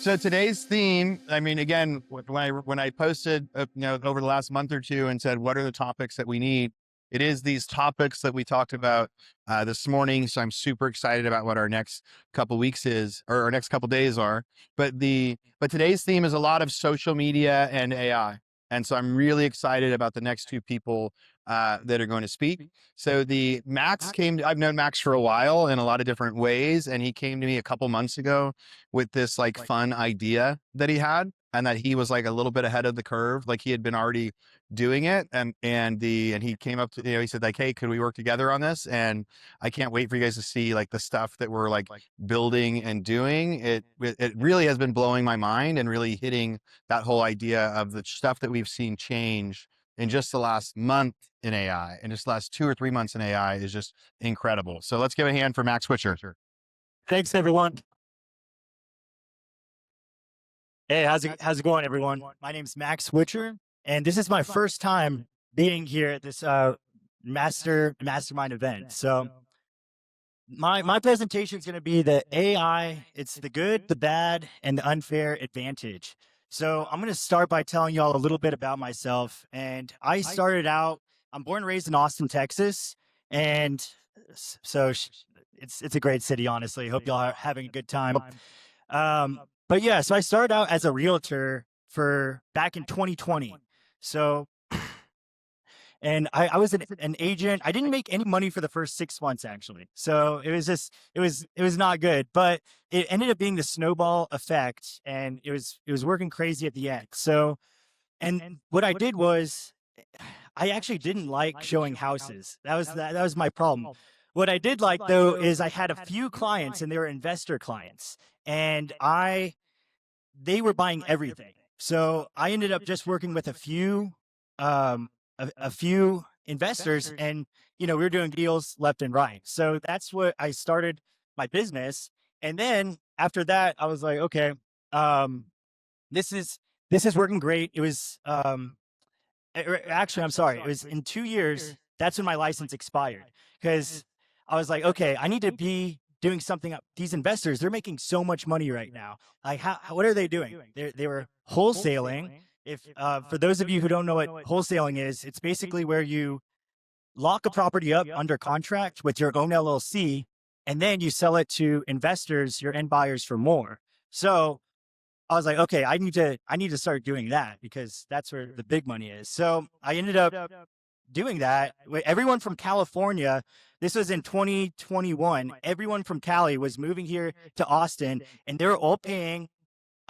So today's theme, I mean, again, when I posted, over the last month or two and said, what are the topics that we need? It is these topics that we talked about this morning. So I'm super excited about what our next couple weeks is, or our next couple days are. But today's theme is a lot of social media and AI. And so I'm really excited about the next two people that are going to speak. So I've known Max for a while in a lot of different ways. And he came to me a couple months ago with this like fun idea that he had, and that he was like a little bit ahead of the curve. Like he had been already doing it. And he came up to, he said like, hey, could we work together on this? And I can't wait for you guys to see like the stuff that we're like building and doing. It really has been blowing my mind and really hitting that whole idea of the stuff that we've seen change in just the last month in AI, and just the last 2 or 3 months in AI is just incredible. So let's give a hand for Max Switcher. Thanks, everyone. Hey, how's it going, everyone? My name's Max Switcher, and this is my first time being here at this mastermind event. So my presentation is going to be the AI. It's the good, the bad, and the unfair advantage. So I'm going to start by telling y'all a little bit about myself. And I started out, I'm born and raised in Austin, Texas. And so it's a great city, honestly. Hope y'all are having a good time. But yeah, so I started out as a realtor back in 2020. So, and I was an agent. I didn't make any money for the first 6 months, actually. So it was not good, but it ended up being the snowball effect, and it was working crazy at the end. So, and what I did was I actually didn't like showing houses. That was my problem. What I did like though is I had a few clients, and they were investor clients, and they were buying everything. So I ended up just working with a few investors, and we were doing deals left and right. So that's what I started my business. And then after that, I was like, okay, this is working great. It was actually, I'm sorry, it was in 2 years. That's when my license expired, because I was like, okay, I need to be doing something. These investors, they're making so much money right now. Like, what are they doing? They were wholesaling. If for those of you who don't know what wholesaling is, it's basically where you lock a property up under contract with your own LLC, and then you sell it to investors, your end buyers, for more. So I was like, okay, I need to start doing that, because that's where the big money is. So I ended up doing that. Everyone from California, this was in 2021, everyone from Cali was moving here to Austin, and they were all paying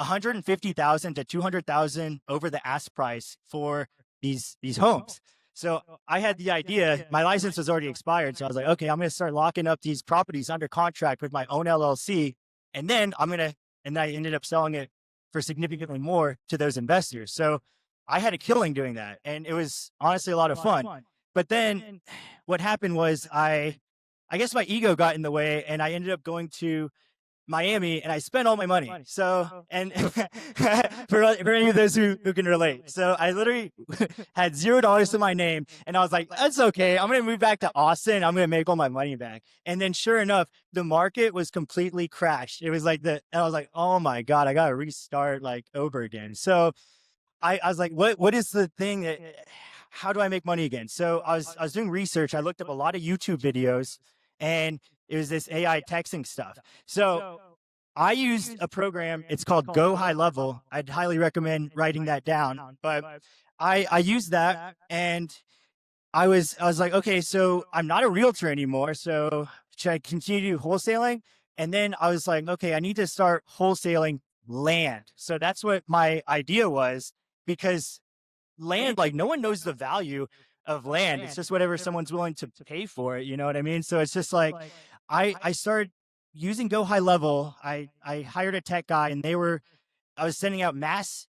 $150,000 to $200,000 over the ask price for these homes. So I had the idea, my license was already expired. So I was like, okay, I'm going to start locking up these properties under contract with my own LLC. And then I ended up selling it for significantly more to those investors. So I had a killing doing that. And it was honestly a lot of fun. But then what happened was I guess my ego got in the way, and I ended up going to Miami, and I spent all my money. So, and for any of those who can relate. So I literally had $0 to my name, and I was like, that's okay. I'm going to move back to Austin. I'm going to make all my money back. And then sure enough, the market was completely crashed. It was like and I was like, oh my God, I got to restart like over again. So I was like, what is the thing how do I make money again? So I was doing research. I looked up a lot of YouTube videos, and it was this AI texting stuff. So I used a program. It's called Go High Level. I'd highly recommend writing that down. But I used that, and I was like, okay, so I'm not a realtor anymore. So should I continue wholesaling? And then I was like, okay, I need to start wholesaling land. So that's what my idea was, because land, like, no one knows the value of land. It's just whatever someone's willing to pay for it. You know what I mean? So it's just like, I started using Go High Level. I hired a tech guy, and I was sending out mass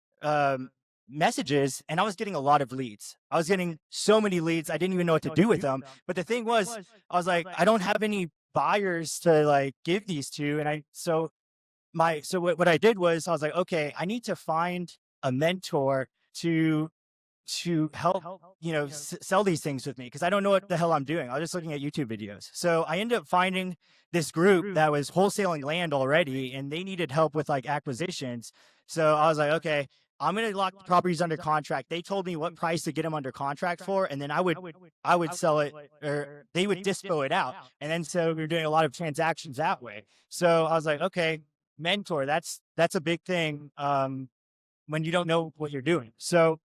messages, and I was getting a lot of leads. I was getting so many leads, I didn't even know what to do with them. But the thing was, I was like, I don't have any buyers to like give these to. And so what I did was, I was like, okay, I need to find a mentor to to help, sell these things with me because I don't know what the hell I'm doing. I was just looking at YouTube videos. So I ended up finding this group that was wholesaling land already, and they needed help with like acquisitions. So I was like, okay, I'm going to lock the properties under contract. They told me what price to get them under contract for, and then I would sell it, or they would dispo it out. And then so we were doing a lot of transactions that way. So I was like, okay, mentor, that's a big thing when you don't know what you're doing. So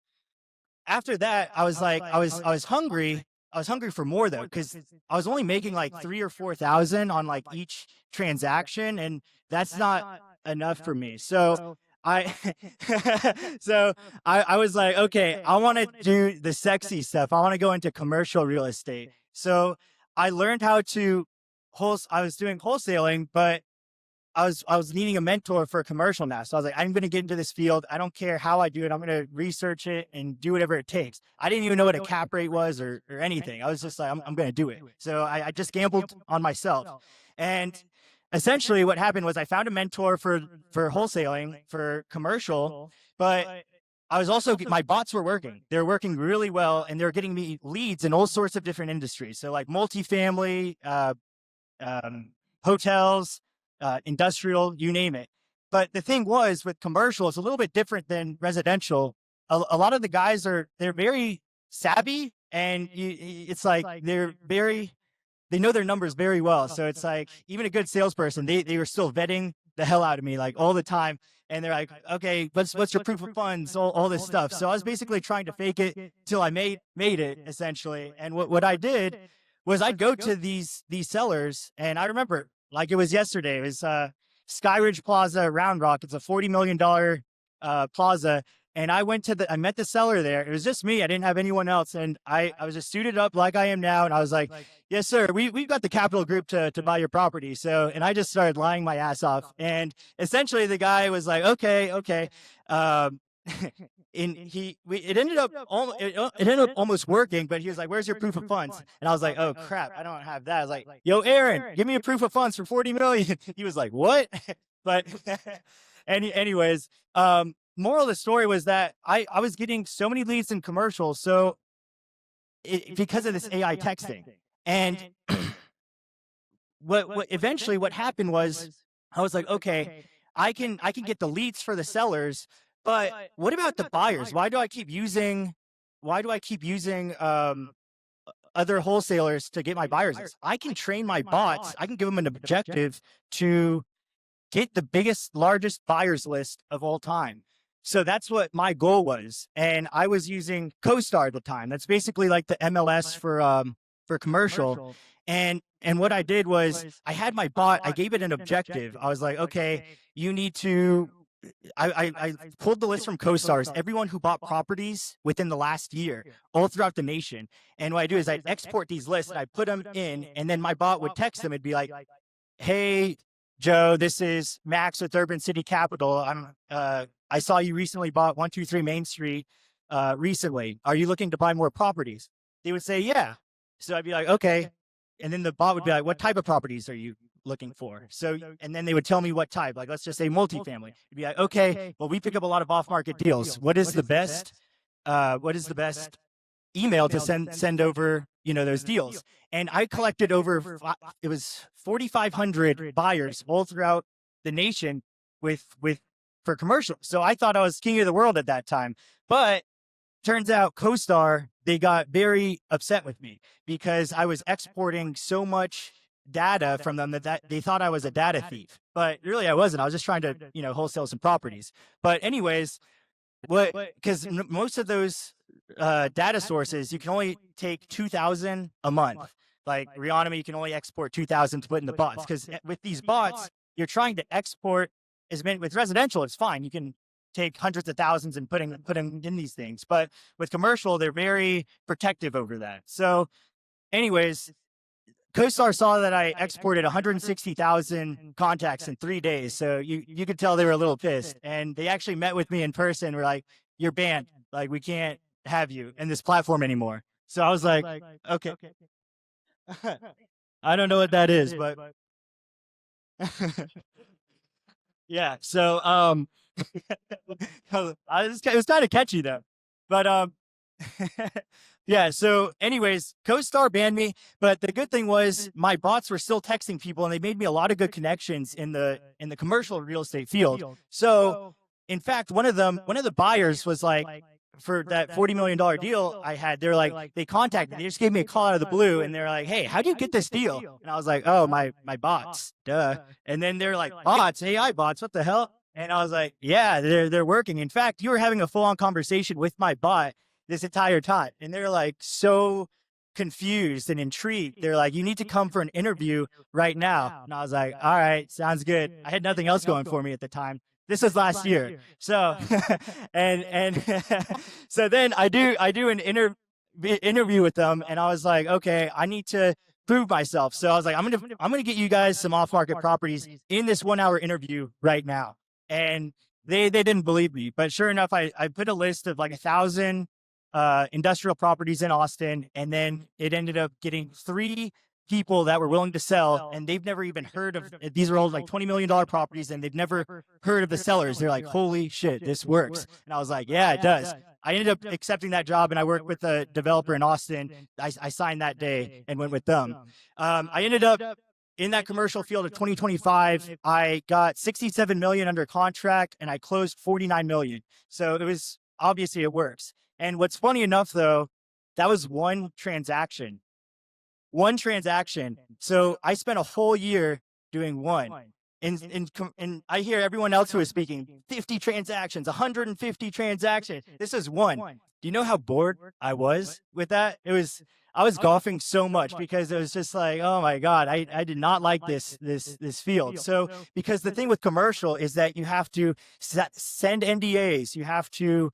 after that, I was like, I was hungry. I was hungry for more though, because I was only making like 3 or 4 thousand on like each transaction, and that's not enough for me. So I, so I was like, okay, I want to do the sexy stuff. I want to go into commercial real estate. So I learned how to I was doing wholesaling, but I was needing a mentor for a commercial now. So I was like, I'm going to get into this field. I don't care how I do it. I'm going to research it and do whatever it takes. I didn't even know what a cap rate was or anything. I was just like, I'm going to do it. So I just gambled on myself. And essentially what happened was I found a mentor for wholesaling, for commercial, but I was also, my bots were working. They were working really well, and they were getting me leads in all sorts of different industries. So like multifamily, um, hotels, industrial, you name it. But the thing was with commercial, it's a little bit different than residential. A lot of the guys they're very savvy, and it's like they know their numbers very well. So it's like even a good salesperson, they were still vetting the hell out of me like all the time. And they're like, okay, what's your proof of funds? All this stuff. So I was basically trying to fake it till I made it essentially. And what I did was I'd go to these sellers, and I remember like it was yesterday. It was Skyridge Plaza, Round Rock. It's a $40 million plaza, and I met the seller there. It was just me. I didn't have anyone else, and I was just suited up like I am now, and I was like, "Yes, sir. We've got the capital group to buy your property." So, and I just started lying my ass off, and essentially the guy was like, "Okay, okay." Um, and it ended up almost working, but he was like, "Where's your proof of funds?" And I was like, "Oh crap, I don't have that." I was like, "Yo, Aaron, give me a proof of funds for 40 million." He was like, "What?" But anyways, moral of the story was that I was getting so many leads in commercials, so because of this AI texting, and what eventually what happened was I was like, okay, I can get the leads for the sellers, but what about the buyers? Why do I keep using other wholesalers to get my buyers list? I can train my bots. I can give them an objective to get the biggest, largest buyers list of all time. So that's what my goal was. And I was using CoStar at the time. That's basically like the MLS for commercial. And what I did was I had my bot, I gave it an objective. I was like, okay, you need to I pulled the list from CoStars, everyone who bought properties within the last year, all throughout the nation. And what I do is I export these lists and I put them in, and then my bot would text them and be like, "Hey, Joe, this is Max with Urban City Capital. I saw you recently bought 123 Main Street recently. Are you looking to buy more properties?" They would say, "Yeah." So I'd be like, "Okay." And then the bot would be like, "What type of properties are you looking for?" So, and then they would tell me what type, like, let's just say multifamily. It'd be like, "Okay, well, we pick up a lot of off-market deals. What is the best email to send over, those deals?" And I collected it was 4,500 buyers all throughout the nation with for commercial. So I thought I was king of the world at that time. But turns out CoStar, they got very upset with me because I was exporting so much data from them that they thought I was a data thief. But really I wasn't. I was just trying to, wholesale some properties. But anyways, because most of those data sources, you can only take 2,000 a month. Like Reonomy, you can only export 2,000 to put in the bots. Because with these bots, you're trying to export as many. With residential, it's fine. You can take hundreds of thousands and putting in these things. But with commercial, they're very protective over that. So, anyways, CoStar saw that I exported 160,000 contacts in 3 days. So you could tell they were a little pissed. And they actually met with me in person. We're like, "You're banned. Like, we can't have you in this platform anymore." So I was like, okay. I don't know what that is, but yeah. So it was kind of catchy though. But Yeah. So, anyways, CoStar banned me, but the good thing was my bots were still texting people, and they made me a lot of good connections in the commercial real estate field. So, in fact, one of the buyers was like, for that $40 million deal I had, they're like, they contacted me, they just gave me a call out of the blue, and they're like, "Hey, how do you get this deal?" And I was like, "Oh, my bots, duh." And then they're like, "Bots, AI bots, what the hell?" And I was like, "Yeah, they're working. In fact, you were having a full on conversation with my bot this entire time." And they're like so confused and intrigued. They're like, "You need to come for an interview right now." And I was like, "All right, sounds good." I had nothing else going for me at the time. This was last year. So and so then I do an interview with them, and I was like, "Okay, I need to prove myself." So I was like, I'm gonna get you guys some off market properties in this 1 hour interview right now. And they didn't believe me, but sure enough, I put a list of like 1,000 industrial properties in Austin, and then it ended up getting 3 people that were willing to sell, and they've never even heard of, these are all like $20 million properties, and they've never heard of the sellers. They're like, "Holy shit, this works." And I was like, "Yeah, it does." I ended up accepting that job, and I worked with a developer in Austin. I signed that day and went with them. I ended up in that commercial field of 2025. I got 67 million under contract, and I closed 49 million. So it was, obviously it works. And what's funny enough though, that was one transaction. One transaction. So I spent a whole year doing one. And I hear everyone else who is speaking 50 transactions, 150 transactions. This is one. Do you know how bored I was with that? I was golfing so much because it was just like, oh my God, I did not like this field. So because the thing with commercial is that you have to send NDAs, you have to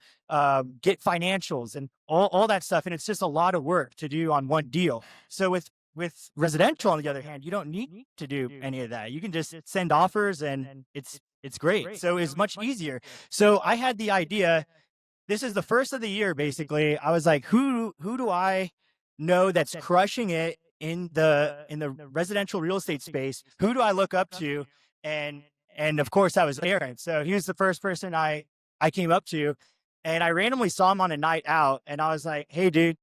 get financials and all that stuff. And it's just a lot of work to do on one deal. So with residential, on the other hand, you don't need to do any of that. You can just send offers, and it's great. So it's much easier. So I had the idea. This is the first of the year, basically. I was like, who do I know that's crushing it in the residential real estate space? Who do I look up to? And and of course that was Aaron. So he was the first person I came up to, and I randomly saw him on a night out, and I was like, "Hey, dude,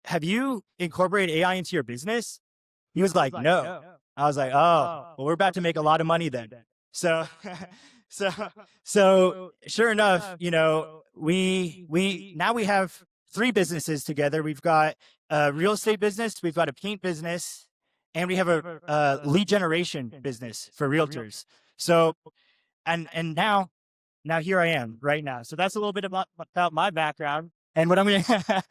have you incorporated AI into your business?" He was like, "No." I was like, "Oh, well, we're about to make a lot of money then." So, so, so sure enough, we now we have 3 businesses together. We've got a real estate business, we've got a paint business, and we have a lead generation business for realtors. So, and now here I am right now. So that's a little bit about my background and what I'm going to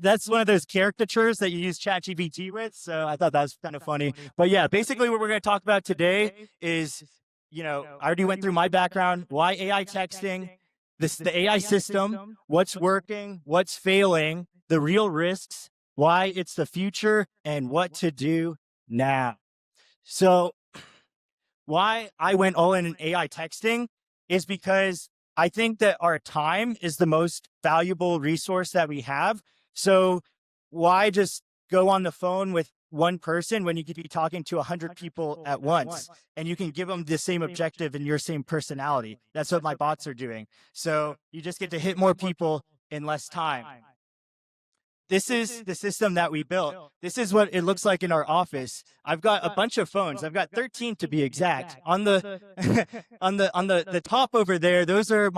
that's one of those caricatures that you use ChatGPT with. So I thought that was kind of funny. But yeah, basically what we're going to talk about today is, I already went through my background, why AI texting, the AI system, what's working, what's failing, the real risks, why it's the future, and what to do now. So why I went all in AI texting is because I think that our time is the most valuable resource that we have. So why just go on the phone with one person when you could be talking to 100 people at once, and you can give them the same objective and your same personality? That's what my bots are doing. So you just get to hit more people in less time. This is the system that we built. This is what it looks like in our office. I've got a bunch of phones. I've got 13 to be exact. On the on the top over there, those are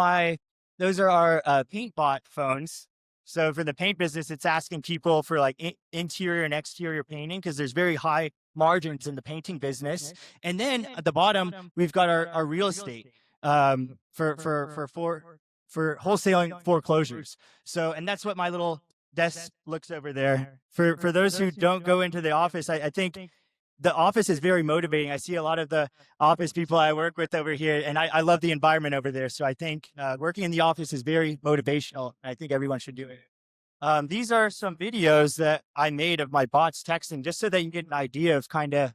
our paint bot phones. So for the paint business, it's asking people for like interior and exterior painting, because there's very high margins in the painting business. And then at the bottom, we've got our real estate for wholesaling foreclosures. So, and that's what my little desk looks over there. For those who don't go into the office, I think the office is very motivating. I see a lot of the office people I work with over here, and I love the environment over there. So I think working in the office is very motivational. I think everyone should do it. These are some videos that I made of my bots texting, just so that you get an idea of kind of,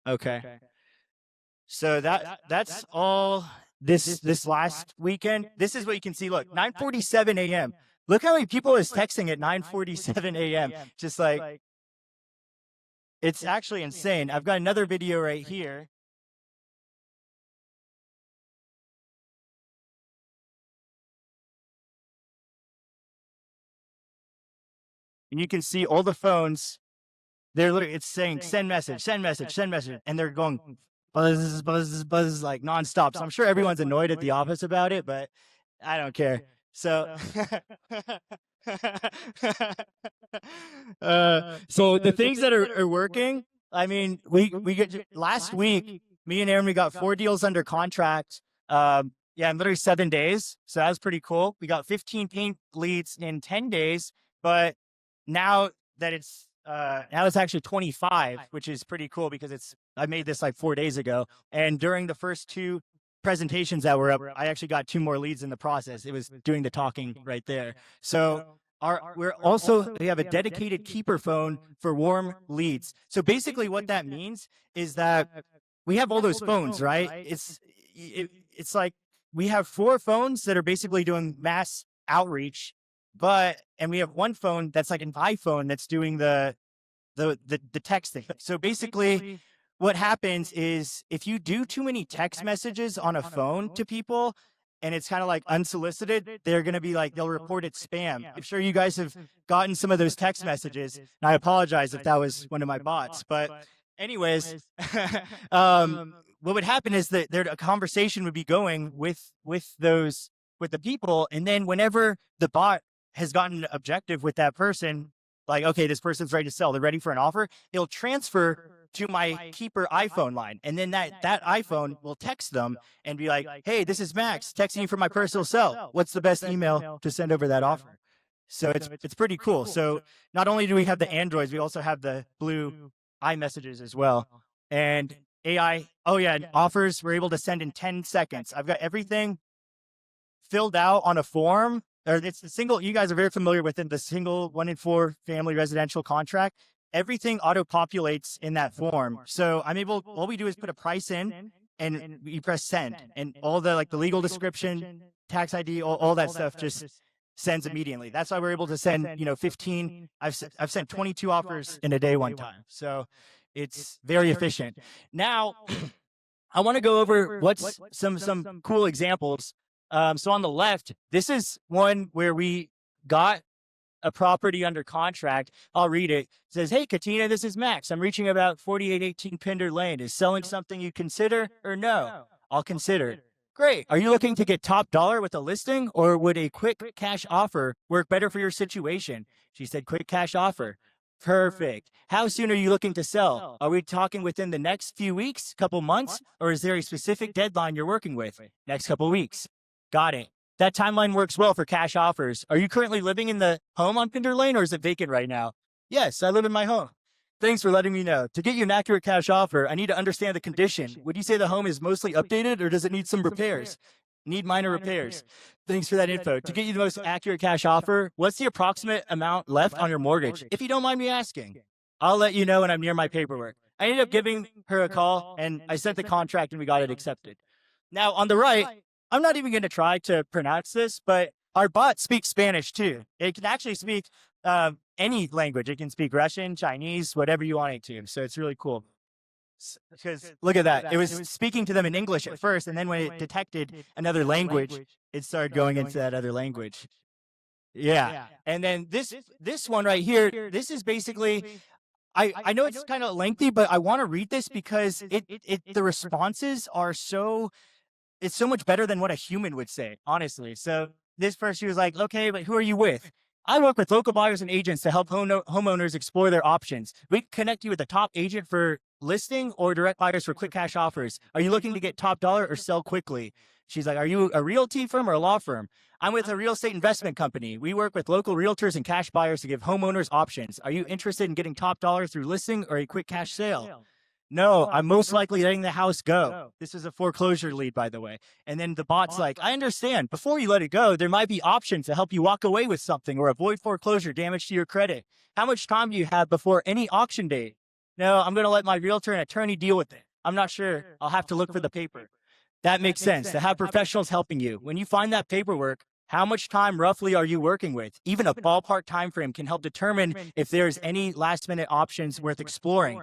okay. So that's all this last weekend. This is what you can see. Look, 9:47 a.m. Look how many people is texting at 9:47 a.m. Just like, it's actually insane. I've got another video right here. and you can see all the phones. They're literally, it's saying send message, send message, send message, and they're going buzz, buzz, buzz like nonstop. So I'm sure everyone's annoyed at the office about it, but I don't care. So, so the things that are working. I mean, we get last week. Me and Aaron, we got 4 deals under contract. Yeah, in literally 7 days. So that was pretty cool. We got 15 paint leads in 10 days, but now that now it's actually 25, which is pretty cool because I made this like 4 days ago. And during the first 2 presentations that were up, I actually got 2 more leads in the process. It was doing the talking right there. So we have a dedicated keeper phone for warm leads. So basically what that means is that we have all those phones, right? It's like we have 4 phones that are basically doing mass outreach, and we have 1 phone that's like an iPhone that's doing the texting. So basically what happens is if you do too many text messages on a phone to people and it's kind of like unsolicited, they're going to be like, they'll report it spam. I'm sure you guys have gotten some of those text messages, and I apologize if that was one of my bots, but anyways, what would happen is that a conversation would be going with the people, and then whenever the bot has gotten objective with that person, like, okay, this person's ready to sell, they're ready for an offer, it'll transfer to my keeper iPhone line. And then that iPhone will text them and be like, hey, this is Max texting you from my personal cell. What's the best email to send over that offer? So it's pretty cool. So not only do we have the Androids, we also have the blue iMessages as well. And AI, offers we're able to send in 10 seconds. I've got everything filled out on a form. Or it's the single, you guys are very familiar with it, the single 1 in 4 family residential contract. Everything auto-populates in that form. So all we do is put a price in and you press send. And all the legal description, tax ID, all that stuff just sends immediately. That's why we're able to send, 15. I've sent 22 offers in a day one time. So it's very efficient. Now, I want to go over what's some cool examples. So on the left, this is one where we got a property under contract. I'll read it. It says, hey, Katina, this is Max. I'm reaching about 4818 Pinder Lane. Is selling something you consider or no? I'll consider it. Great. Are you looking to get top dollar with a listing, or would a quick cash offer work better for your situation? She said, quick cash offer. Perfect. How soon are you looking to sell? Are we talking within the next few weeks, couple months, or is there a specific deadline you're working with? Next couple weeks. Got it. That timeline works well for cash offers. Are you currently living in the home on Pinder Lane, or is it vacant right now? Yes, I live in my home. Thanks for letting me know. To get you an accurate cash offer, I need to understand the condition. Would you say the home is mostly updated, or does it need some repairs? Need minor repairs. Thanks for that info. To get you the most accurate cash offer, what's the approximate amount left on your mortgage? If you don't mind me asking, I'll let you know when I'm near my paperwork. I ended up giving her a call, and I sent the contract, and we got it accepted. Now, on the right, I'm not even going to try to pronounce this, but our bot speaks Spanish too. It can actually speak any language. It can speak Russian, Chinese, whatever you want it to. So it's really cool. Because look at that. It was speaking to them in English at first, and then when it detected another language, it started going into that other language. Yeah. And then this one right here, this is basically, I know it's kind of lengthy, but I want to read this because the responses are it's so much better than what a human would say, honestly. So this person was like, okay, but who are you with? I work with local buyers and agents to help homeowners explore their options. We connect you with a top agent for listing or direct buyers for quick cash offers. Are you looking to get top dollar or sell quickly? She's like, are you a realty firm or a law firm? I'm with a real estate investment company. We work with local realtors and cash buyers to give homeowners options. Are you interested in getting top dollar through listing or a quick cash sale? No, I'm most likely letting the house go. This is a foreclosure lead, by the way. And then the bot's like, I understand. Before you let it go, there might be options to help you walk away with something or avoid foreclosure damage to your credit. How much time do you have before any auction date? No, I'm going to let my realtor and attorney deal with it. I'm not sure. I'll have to look for the paper. That makes sense, to have professionals helping you. When you find that paperwork, how much time roughly are you working with? Even a ballpark time frame can help determine if there's any last-minute options worth exploring.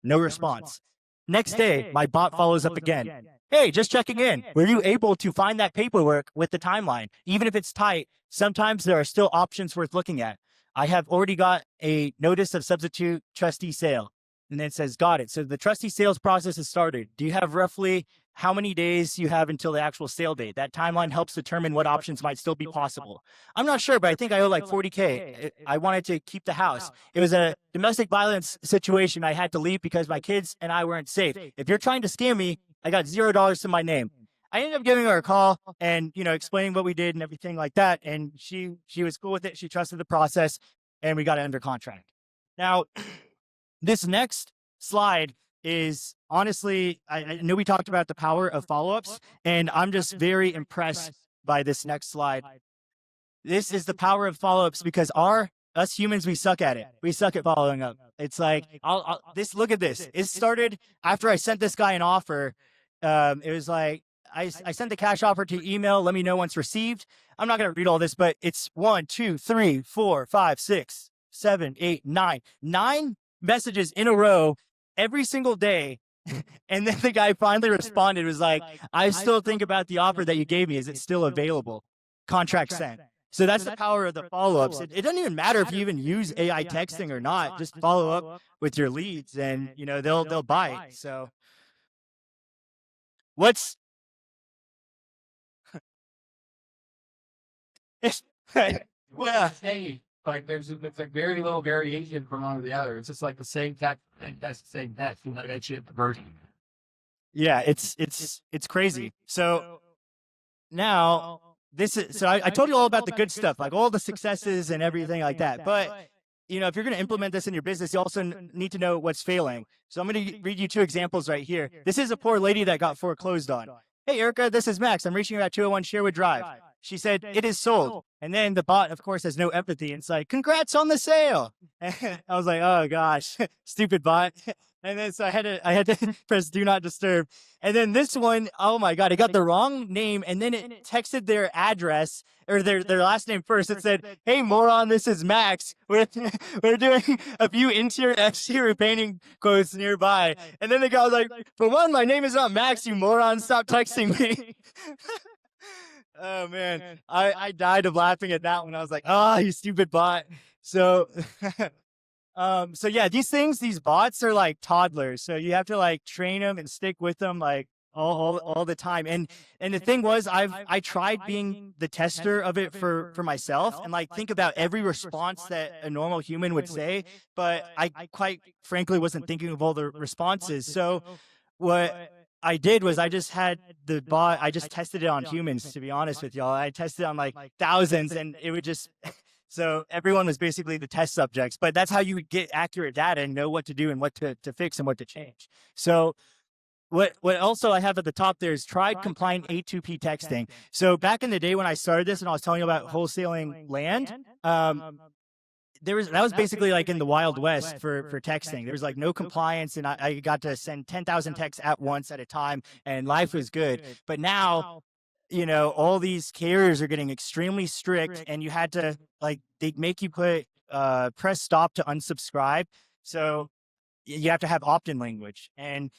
No response. Next day, my bot follows up again. Hey, just checking in. Were you able to find that paperwork with the timeline? Even if it's tight, sometimes there are still options worth looking at. I have already got a notice of substitute trustee sale. And then it says, got it. So the trustee sales process has started. Do you have roughly how many days you have until the actual sale date? That timeline helps determine what options might still be possible. I'm not sure, but I think I owe like 40K. I wanted to keep the house. It was a domestic violence situation. I had to leave because my kids and I weren't safe. If you're trying to scam me, I got $0 to my name. I ended up giving her a call and, explaining what we did and everything like that. And she was cool with it. She trusted the process and we got it under contract. Now, this next slide is honestly, I know we talked about the power of follow-ups, and I'm just very impressed by this next slide. This is the power of follow-ups because us humans, we suck at it. We suck at following up. It's like, look at this. It started after I sent this guy an offer. It was like, I sent the cash offer to email. Let me know once received. I'm not going to read all this, but it's 1, 2, 3, 4, 5, 6, 7, 8, 9. 9 messages in a row every single day. And then the guy finally responded, was like, I still think about the offer that you gave me. Is it still available? Contract sent. So that's the power of the follow-ups. It doesn't even matter if you even use AI texting or not. Just follow up with your leads and, they'll buy it. So what's Well, hey, like there's like very little variation from one to the other. It's just like the same text, that's the same text, that shit version. Yeah, it's crazy. So now I told you all about the good stuff, like all the successes and everything like that. But if you're going to implement this in your business, you also need to know what's failing. So I'm going to read you 2 examples right here. This is a poor lady that got foreclosed on. Hey, Erica, this is Max. I'm reaching you at 201 Sherwood Drive. She said, it is sold. And then the bot, of course, has no empathy. And it's like, congrats on the sale. And I was like, oh, gosh, stupid bot. And then so I had to press do not disturb. And then this one, oh my God, it got the wrong name. And then it texted their address or their last name first. It said, hey, moron, this is Max. We're doing a few interior, exterior painting quotes nearby. And then the guy was like, for one, my name is not Max, you moron. Stop texting me. Oh, man. I died of laughing at that one. I was like, oh, you stupid bot. So so yeah, these bots are like toddlers. So you have to like train them and stick with them like all the time. And the thing was, I tried being the tester of it for myself and like think about every response that a normal human would say, but I quite frankly wasn't thinking of all the responses. So what I did was I just had the bot, I just tested it on humans, to be honest with y'all. I tested on like thousands and it would just so everyone was basically the test subjects, but that's how you would get accurate data and know what to do and what to fix and what to change. So what also I have at the top there is tried compliant A2P texting. So back in the day when I started this and I was telling you about wholesaling land, that was basically like in the Wild West for texting. There was like no compliance and I got to send 10,000 texts at once at a time and life was good. But now, all these carriers are getting extremely strict and you had to they make you press stop to unsubscribe. So you have to have opt-in language. And,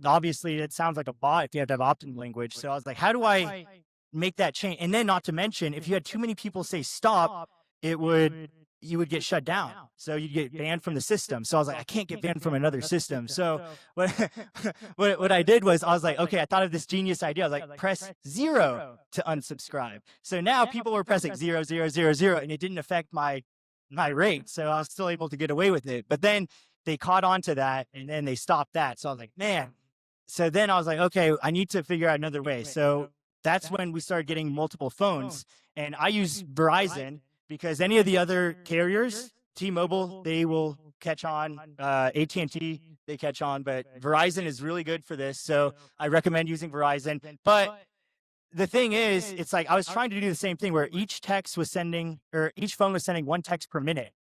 obviously it sounds like a bot if you have to have opt-in language. So I was like, how do I make that change? And then not to mention, if you had too many people say stop, you would get shut down. So you'd get banned from the system. So I was like, I can't get banned from another system. So what I did was I was like, okay, I thought of this genius idea. I was like, press 0 to unsubscribe. So now people were pressing 0, 0, 0, 0, and it didn't affect my rate. So I was still able to get away with it. But then they caught on to that and then they stopped that. So I was like, man. So then I was like, okay, I need to figure out another way. So that's when we started getting multiple phones. And I use Verizon because any of the other carriers, T-Mobile, they will catch on. AT&T, they catch on. But Verizon is really good for this. So I recommend using Verizon. But the thing is, it's like I was trying to do the same thing where each phone was sending 1 text per minute.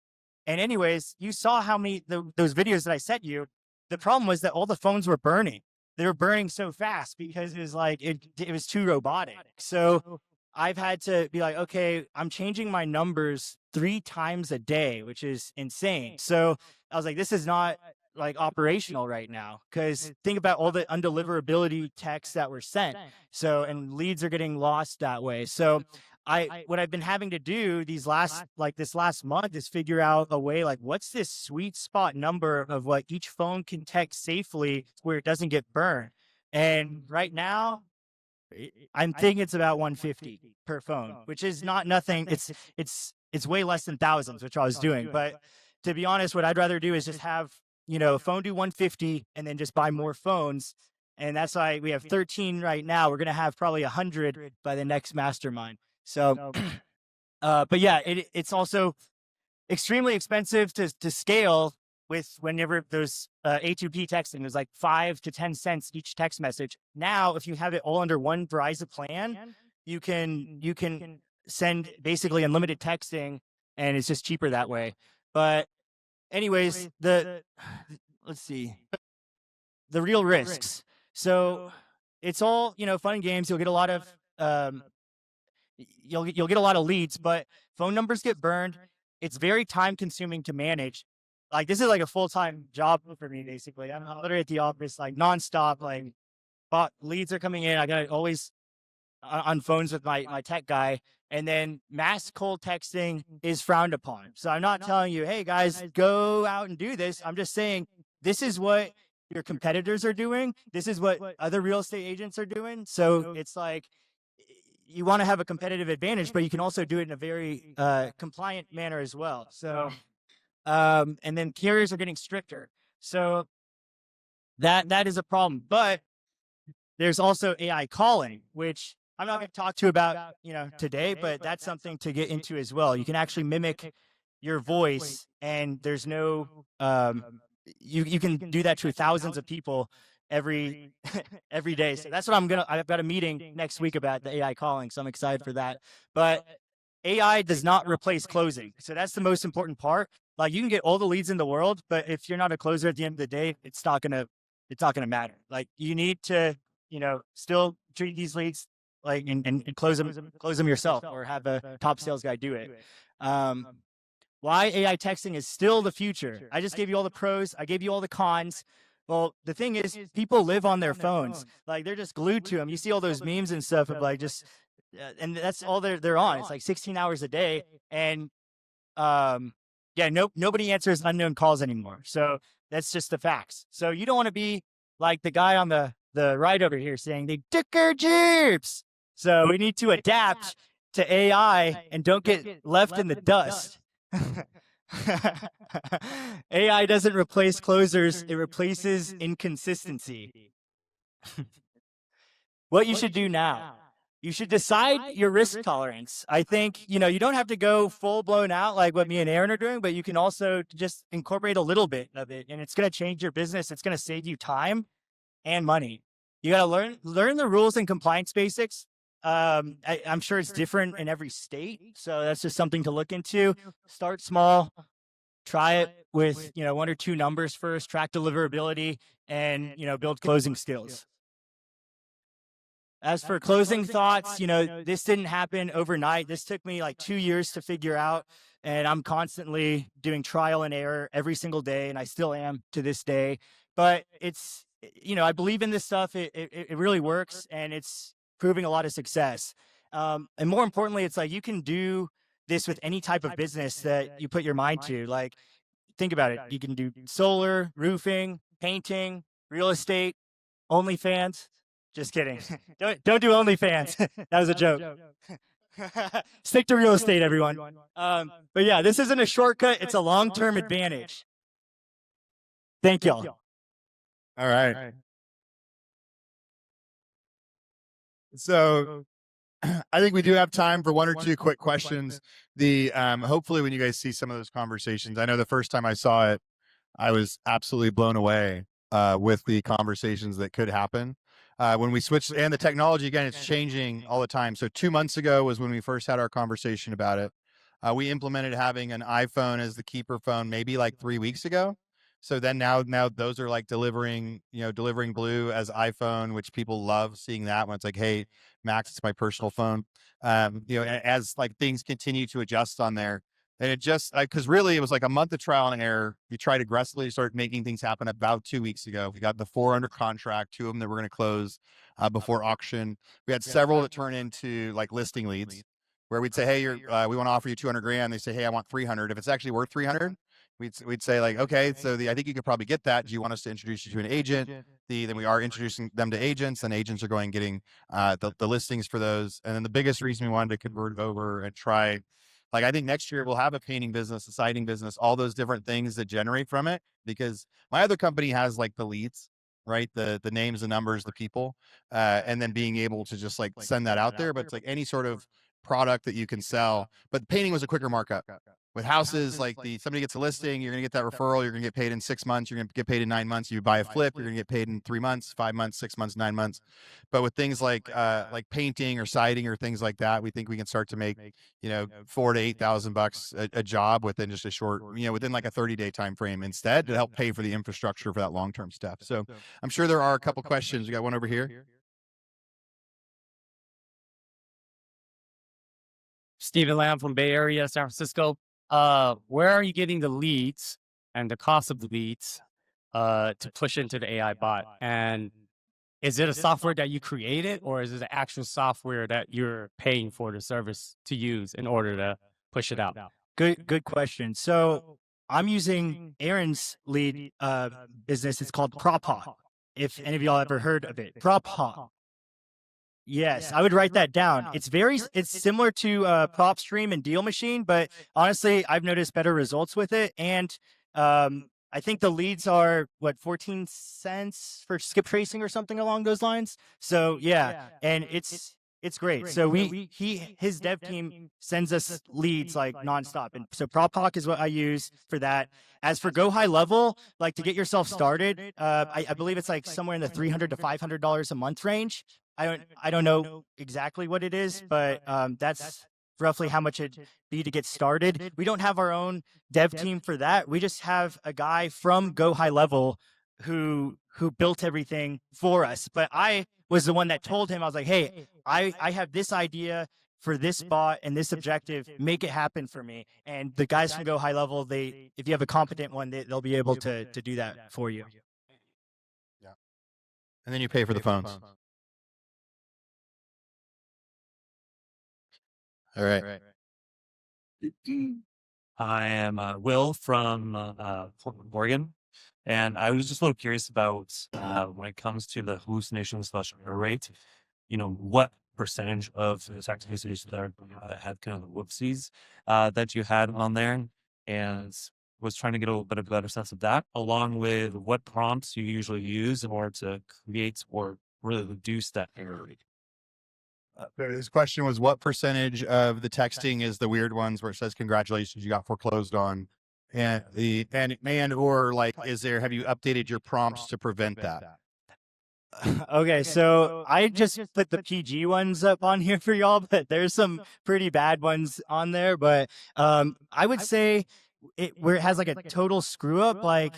And anyways, you saw how many those videos that I sent you. The problem was that all the phones were burning. They were burning so fast because it was like it was too robotic. So I've had to be like, okay, I'm changing my numbers 3 times a day, which is insane. So I was like, this is not like operational right now because think about all the undeliverability texts that were sent. So and leads are getting lost that way. So what I've been having to do this last month is figure out a way, like, what's this sweet spot number of what each phone can text safely where it doesn't get burned. And right now, I'm thinking it's about 150 per phone, which is not nothing. It's way less than thousands, which I was doing. But to be honest, what I'd rather do is just have, a phone do 150 and then just buy more phones. And that's why we have 13 right now. We're going to have probably 100 by the next mastermind. So, but yeah, it's also extremely expensive to scale with whenever there's A2P texting. There's like 5 to 10 cents each text message. Now, if you have it all under one Verizon plan, you can send basically unlimited texting, and it's just cheaper that way. But anyways, let's see, the real risks. So it's all, fun and games. You'll get a lot of you'll get a lot of leads, but phone numbers get burned. It's very time consuming to manage. Like, this is like a full-time job for me, basically. I'm literally at the office like nonstop, like, leads are coming in. I got always on phones with my tech guy. And then mass cold texting is frowned upon. So I'm not telling you, hey guys, go out and do this. I'm just saying, this is what your competitors are doing. This is what other real estate agents are doing. So it's like, you want to have a competitive advantage, but you can also do it in a very compliant manner as well. So, and then carriers are getting stricter. So that is a problem. But there's also AI calling, which I'm not going to talk to you about, today, but that's something to get into as well. You can actually mimic your voice, and there's no, you can do that to thousands of people every day. So that's what I've got a meeting next week about the AI calling. So I'm excited for that. But AI does not replace closing. So that's the most important part. Like, you can get all the leads in the world, but if you're not a closer at the end of the day, it's not gonna matter. Like, you need to, still treat these leads like and close them yourself, or have a top sales guy do it. Why AI texting is still the future. I just gave you all the pros. I gave you all the cons. Well, the thing is, people live on their phones. Like, they're just glued to them. You see all those memes and stuff of like just, and that's all they're on. It's like 16 hours a day, and nobody answers unknown calls anymore. So that's just the facts. So you don't want to be like the guy on the right over here saying they dicker jeeps. So we need to adapt to AI and don't get left in the dust. AI doesn't replace closers, it replaces inconsistency. What you should do now, you should decide your risk tolerance. I think, you don't have to go full blown out like what me and Aaron are doing, but you can also just incorporate a little bit of it, and it's going to change your business. It's going to save you time and money. You got to learn the rules and compliance basics. I'm sure it's different in every state. So that's just something to look into. Start small, try it with, 1 or 2 numbers first, track deliverability, and, build closing skills. As for closing thoughts, this didn't happen overnight. This took me like 2 years to figure out. And I'm constantly doing trial and error every single day. And I still am to this day. But it's, I believe in this stuff. It really works. And it's proving a lot of success. And more importantly, it's like, you can do this with any type of business that you put your mind to. Like, think about it. You can do solar, roofing, painting, real estate, OnlyFans. Just kidding. Don't do OnlyFans. That was a joke. Stick to real estate, everyone. But yeah, this isn't a shortcut. It's a long-term advantage. Thank y'all. All right. So I think we do have time for 1 or 2 quick questions. Hopefully when you guys see some of those conversations, I know the first time I saw it, I was absolutely blown away with the conversations that could happen. When we switched, and the technology, again, it's changing all the time. So 2 months ago was when we first had our conversation about it. We implemented having an iPhone as the keeper phone maybe like 3 weeks ago. So then now those are like delivering Blue as iPhone, which people love seeing that when it's like, hey, Max, it's my personal phone. As like things continue to adjust on there. And it just, because really it was like a month of trial and error. We tried aggressively to start making things happen about 2 weeks ago. We got the 4 under contract, 2 of them that we're going to close before auction. We had several that turn into like listing leads. where we'd say, hey, we want to offer you 200 grand. They say, hey, I want 300. If it's actually worth 300, we'd say like, okay, so I think you could probably get that. Do you want us to introduce you to an agent? Then we are introducing them to agents, and agents are going getting the listings for those. And then the biggest reason we wanted to convert over and try, like, I think next year we'll have a painting business, a siding business, all those different things that generate from it, because my other company has like the leads, right? The names, the numbers, the people, and then being able to just like send that out there. But it's like any sort of product that you can sell. But painting was a quicker markup. With houses, like somebody gets a listing, you're gonna get that referral, you're gonna get paid in 6 months, you're gonna get paid in 9 months. You buy a flip, you're gonna get paid in 3 months, 5 months, 6 months, 9 months. But with things like painting or siding or things like that, we think we can start to make, $4,000 to $8,000 a job within just a short, within like a 30-day time frame instead, to help pay for the infrastructure for that long-term stuff. So I'm sure there are a couple questions. We got one over here. Stephen Lamb from Bay Area, San Francisco. Where are you getting the leads and the cost of the leads to push into the AI bot? And is it a software that you created, or is it the actual software that you're paying for the service to use in order to push it out? Good question. So I'm using Aaron's lead business. It's called PropHawk. If any of y'all ever heard of it, PropHawk. Yes, I would write that down. It's similar to PropStream and Deal Machine, but honestly, I've noticed better results with it. And I think the leads are 14 cents for skip tracing or something along those lines. So yeah, and it's great. So his dev team sends us leads like nonstop. And so PropHawk is what I use for that. As for Go High Level, like to get yourself started, I believe it's like somewhere in the $300 to $500 a month range. I don't know exactly what it is, but that's roughly how much it'd be to get started. We don't have our own dev team for that. We just have a guy from Go High Level who built everything for us. But I was the one that told him, I was like, hey, I have this idea for this bot and this objective, make it happen for me. And the guys from Go High Level, if you have a competent one, they'll be able to do that for you. Yeah. And then you pay for the phones. All right. I am Will from Portland, Oregon, and I was just a little curious about when it comes to the hallucination/error rate. What percentage of the text usage that had kind of the whoopsies that you had on there, and was trying to get a little bit of a better sense of that, along with what prompts you usually use in order to create or really reduce that error rate. His question was, what percentage of the texting is the weird ones where it says congratulations, you got foreclosed on, and or like, have you updated your prompts to prevent that? Okay, so I just put the PG ones up on here for y'all, but there's some pretty bad ones on there. But I would say where it has like a total screw up, like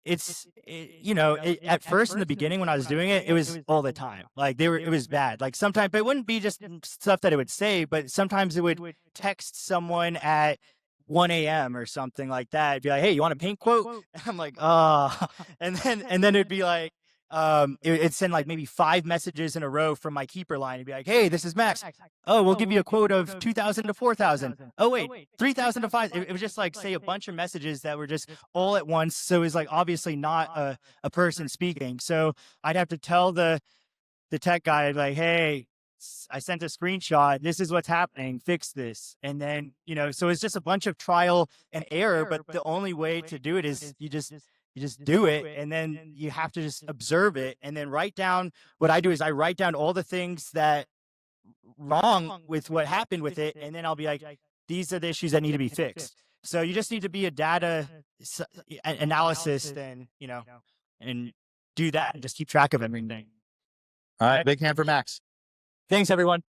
at first in the beginning when I was doing it, it was all the time. Like it was bad. Like sometimes, but it wouldn't be just stuff that it would say, but sometimes it would text someone at 1 a.m. or something like that. It'd be like, hey, you want a paint quote? I'm like, and then it'd be like, it'd send like maybe 5 messages in a row from my keeper line. It'd be like, hey, this is Max. Oh, we'll give you a quote of 2,000 to 4,000. Oh, wait, 3,000 to 5. It was just like say a bunch of messages that were just all at once. So it was like obviously not a person speaking. So I'd have to tell the tech guy, like, hey, I sent a screenshot. This is what's happening. Fix this. And then, so it's just a bunch of trial and error. But the only way to do it is you just do it, and then you have to just observe it and then write down. What I do is I write down all the things that wrong with what happened with it, and then I'll be like, these are the issues that need to be fixed. So you just need to be a data analyst and do that and just keep track of everything. All right, big hand for Max. Thanks, everyone.